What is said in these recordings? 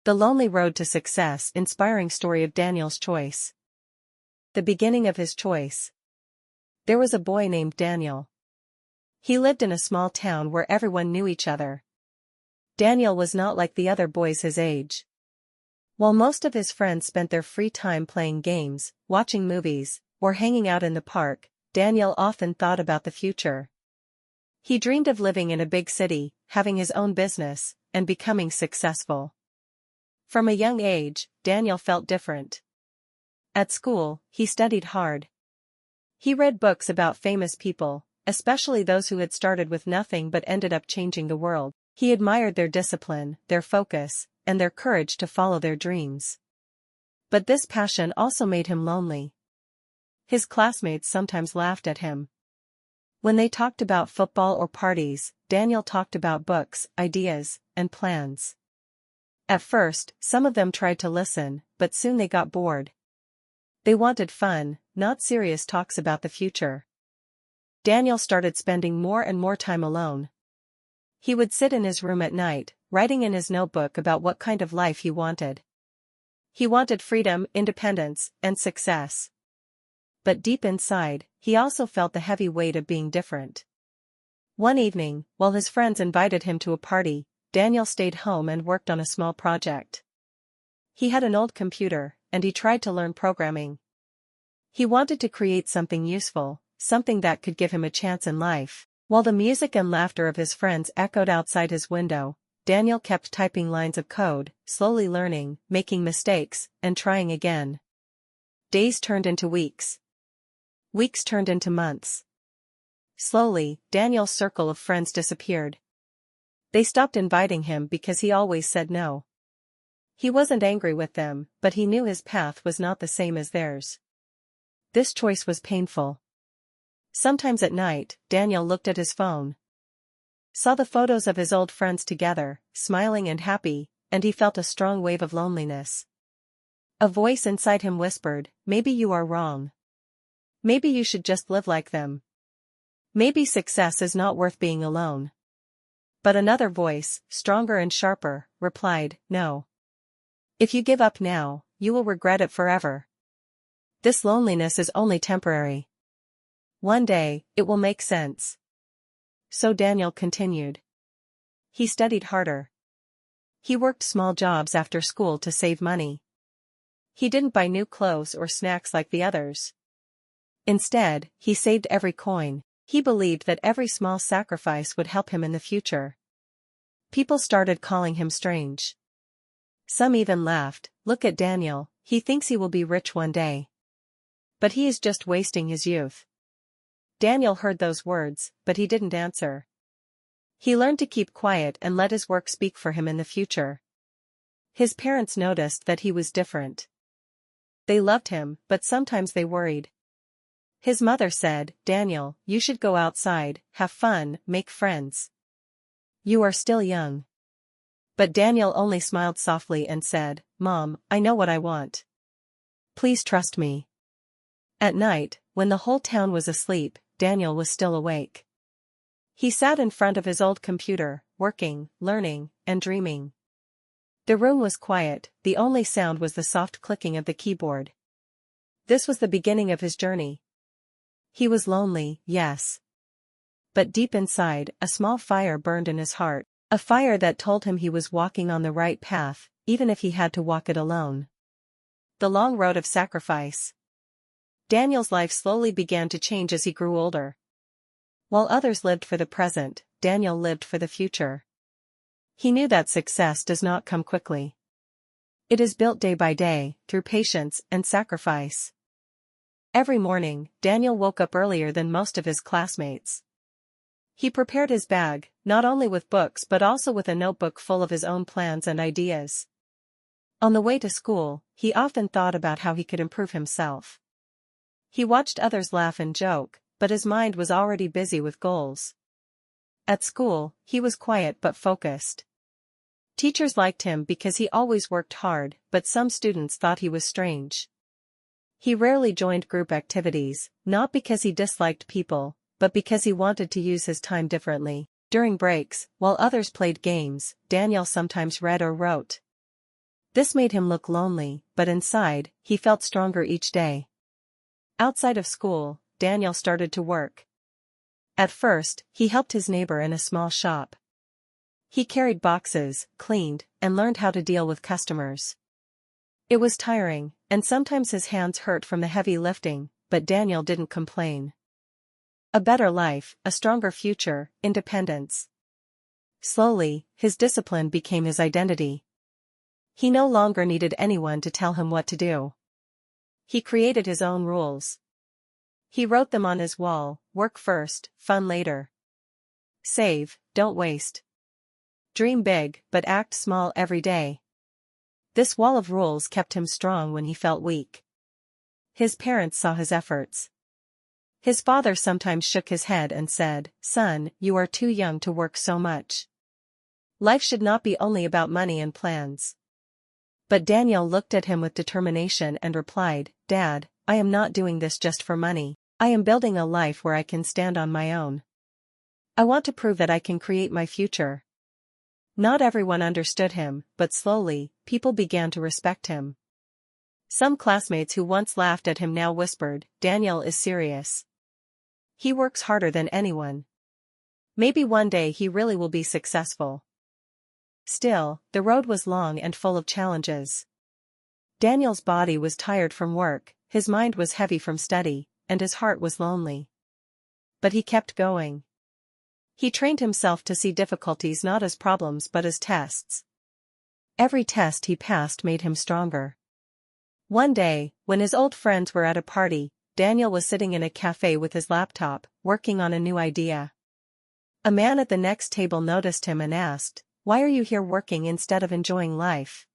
The Lonely Road to Success. Inspiring story of Daniel's choice. The beginning of his choice. There was a boy named Daniel. He lived in a small town where everyone knew each other. Daniel was not like the other boys his age. While most of his friends spent their free time playing games, watching movies, or hanging out in the park, Daniel often thought about the future. He dreamed of living in a big city, having his own business, and becoming successful. From a young age, Daniel felt different. At school, he studied hard. He read books about famous people, especially those who had started with nothing but ended up changing the world. He admired their discipline, their focus, and their courage to follow their dreams. But this passion also made him lonely. His classmates sometimes laughed at him. When they talked about football or parties, Daniel talked about books, ideas, and plans. At first, some of them tried to listen, but soon they got bored. They wanted fun, not serious talks about the future. Daniel started spending more and more time alone. He would sit in his room at night, writing in his notebook about what kind of life he wanted. He wanted freedom, independence, and success. But deep inside, he also felt the heavy weight of being different. One evening, while his friends invited him to a party, Daniel stayed home and worked on a small project. He had an old computer, and he tried to learn programming. He wanted to create something useful, something that could give him a chance in life. While the music and laughter of his friends echoed outside his window, Daniel kept typing lines of code, slowly learning, making mistakes, and trying again. Days turned into weeks. Weeks turned into months. Slowly, Daniel's circle of friends disappeared. They stopped inviting him because he always said no. He wasn't angry with them, but he knew his path was not the same as theirs. This choice was painful. Sometimes at night, Daniel looked at his phone. Saw the photos of his old friends together, smiling and happy, and he felt a strong wave of loneliness. A voice inside him whispered, "Maybe you are wrong. Maybe you should just live like them. Maybe success is not worth being alone." But another voice, stronger and sharper, replied, "No. If you give up now, you will regret it forever. This loneliness is only temporary. One day, it will make sense." So Daniel continued. He studied harder. He worked small jobs after school to save money. He didn't buy new clothes or snacks like the others. Instead, he saved every coin. He believed that every small sacrifice would help him in the future. People started calling him strange. Some even laughed, "Look at Daniel, he thinks he will be rich one day. But he is just wasting his youth." Daniel heard those words, but he didn't answer. He learned to keep quiet and let his work speak for him in the future. His parents noticed that he was different. They loved him, but sometimes they worried. His mother said, "Daniel, you should go outside, have fun, make friends. You are still young." But Daniel only smiled softly and said, "Mom, I know what I want. Please trust me." At night, when the whole town was asleep, Daniel was still awake. He sat in front of his old computer, working, learning, and dreaming. The room was quiet, the only sound was the soft clicking of the keyboard. This was the beginning of his journey. He was lonely, yes. But deep inside, a small fire burned in his heart, a fire that told him he was walking on the right path, even if he had to walk it alone. The long road of sacrifice. Daniel's life slowly began to change as he grew older. While others lived for the present, Daniel lived for the future. He knew that success does not come quickly. It is built day by day, through patience and sacrifice. Every morning, Daniel woke up earlier than most of his classmates. He prepared his bag, not only with books but also with a notebook full of his own plans and ideas. On the way to school, he often thought about how he could improve himself. He watched others laugh and joke, but his mind was already busy with goals. At school, he was quiet but focused. Teachers liked him because he always worked hard, but some students thought he was strange. He rarely joined group activities, not because he disliked people, but because he wanted to use his time differently. During breaks, while others played games, Daniel sometimes read or wrote. This made him look lonely, but inside, he felt stronger each day. Outside of school, Daniel started to work. At first, he helped his neighbor in a small shop. He carried boxes, cleaned, and learned how to deal with customers. It was tiring, and sometimes his hands hurt from the heavy lifting, but Daniel didn't complain. A better life, a stronger future, independence. Slowly, his discipline became his identity. He no longer needed anyone to tell him what to do. He created his own rules. He wrote them on his wall: work first, fun later. Save, don't waste. Dream big, but act small every day. This wall of rules kept him strong when he felt weak. His parents saw his efforts. His father sometimes shook his head and said, "Son, you are too young to work so much. Life should not be only about money and plans." But Daniel looked at him with determination and replied, "Dad, I am not doing this just for money. I am building a life where I can stand on my own. I want to prove that I can create my future." Not everyone understood him, but slowly, people began to respect him. Some classmates who once laughed at him now whispered, "Daniel is serious. He works harder than anyone. Maybe one day he really will be successful." Still, the road was long and full of challenges. Daniel's body was tired from work, his mind was heavy from study, and his heart was lonely. But he kept going. He trained himself to see difficulties not as problems but as tests. Every test he passed made him stronger. One day, when his old friends were at a party, Daniel was sitting in a cafe with his laptop, working on a new idea. A man at the next table noticed him and asked, "Why are you here working instead of enjoying life?"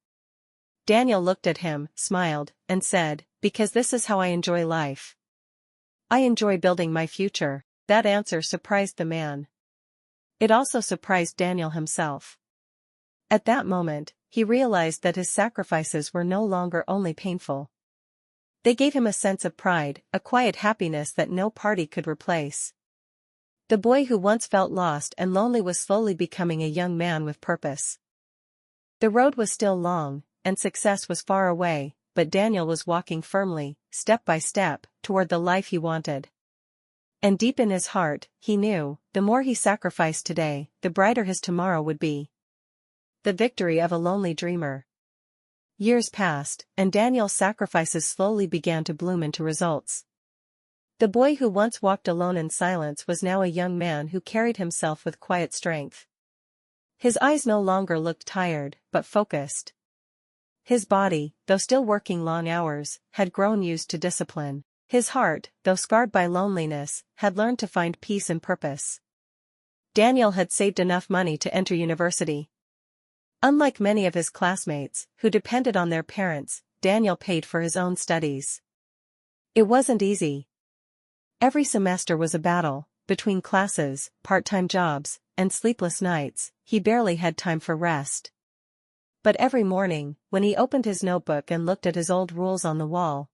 Daniel looked at him, smiled, and said, "Because this is how I enjoy life. I enjoy building my future." That answer surprised the man. It also surprised Daniel himself. At that moment, he realized that his sacrifices were no longer only painful. They gave him a sense of pride, a quiet happiness that no party could replace. The boy who once felt lost and lonely was slowly becoming a young man with purpose. The road was still long, and success was far away, but Daniel was walking firmly, step by step, toward the life he wanted. And deep in his heart, he knew, the more he sacrificed today, the brighter his tomorrow would be. The victory of a lonely dreamer. Years passed, and Daniel's sacrifices slowly began to bloom into results. The boy who once walked alone in silence was now a young man who carried himself with quiet strength. His eyes no longer looked tired, but focused. His body, though still working long hours, had grown used to discipline. His heart, though scarred by loneliness, had learned to find peace and purpose. Daniel had saved enough money to enter university. Unlike many of his classmates, who depended on their parents, Daniel paid for his own studies. It wasn't easy. Every semester was a battle. Between classes, part-time jobs, and sleepless nights, he barely had time for rest. But every morning, when he opened his notebook and looked at his old rules on the wall,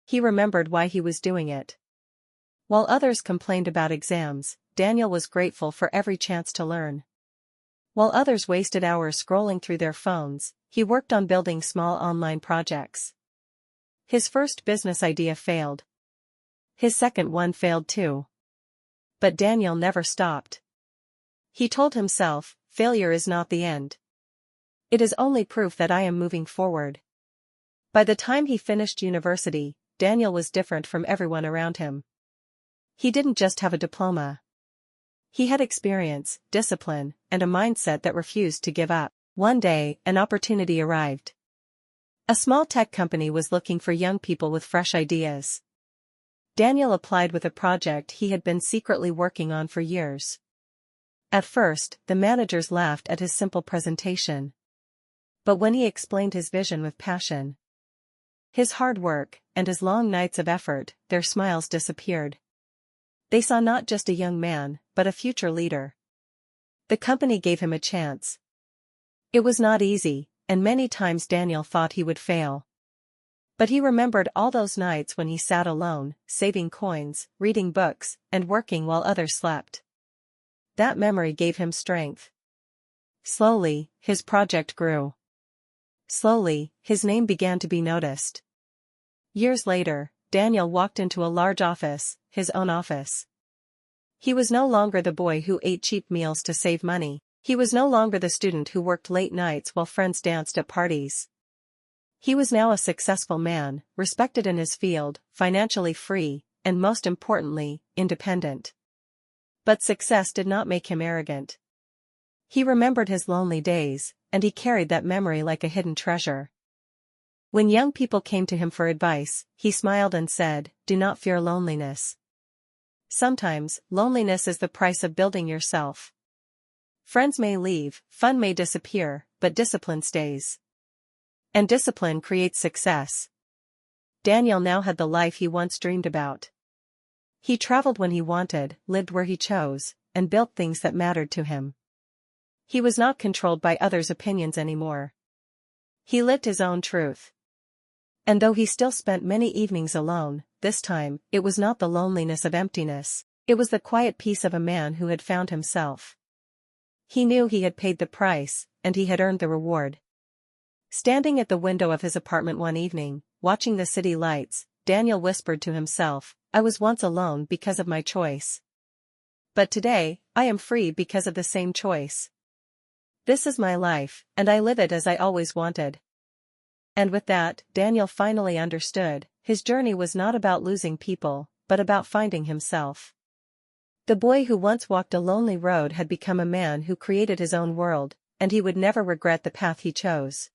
he remembered why he was doing it. While others complained about exams, Daniel was grateful for every chance to learn. While others wasted hours scrolling through their phones, he worked on building small online projects. His first business idea failed. His second one failed too. But Daniel never stopped. He told himself, "Failure is not the end. It is only proof that I am moving forward." By the time he finished university, Daniel was different from everyone around him. He didn't just have a diploma. He had experience, discipline, and a mindset that refused to give up. One day, an opportunity arrived. A small tech company was looking for young people with fresh ideas. Daniel applied with a project he had been secretly working on for years. At first, the managers laughed at his simple presentation. But when he explained his vision with passion, his hard work, and his long nights of effort, their smiles disappeared. They saw not just a young man, but a future leader. The company gave him a chance. It was not easy, and many times Daniel thought he would fail. But he remembered all those nights when he sat alone, saving coins, reading books, and working while others slept. That memory gave him strength. Slowly, his project grew. Slowly, his name began to be noticed. Years later, Daniel walked into a large office, his own office. He was no longer the boy who ate cheap meals to save money. He was no longer the student who worked late nights while friends danced at parties. He was now a successful man, respected in his field, financially free, and most importantly, independent. But success did not make him arrogant. He remembered his lonely days, and he carried that memory like a hidden treasure. When young people came to him for advice, he smiled and said, "Do not fear loneliness. Sometimes, loneliness is the price of building yourself. Friends may leave, fun may disappear, but discipline stays. And discipline creates success." Daniel now had the life he once dreamed about. He traveled when he wanted, lived where he chose, and built things that mattered to him. He was not controlled by others' opinions anymore. He lived his own truth. And though he still spent many evenings alone, this time, it was not the loneliness of emptiness, it was the quiet peace of a man who had found himself. He knew he had paid the price, and he had earned the reward. Standing at the window of his apartment one evening, watching the city lights, Daniel whispered to himself, "I was once alone because of my choice. But today, I am free because of the same choice. This is my life, and I live it as I always wanted." And with that, Daniel finally understood, his journey was not about losing people, but about finding himself. The boy who once walked a lonely road had become a man who created his own world, and he would never regret the path he chose.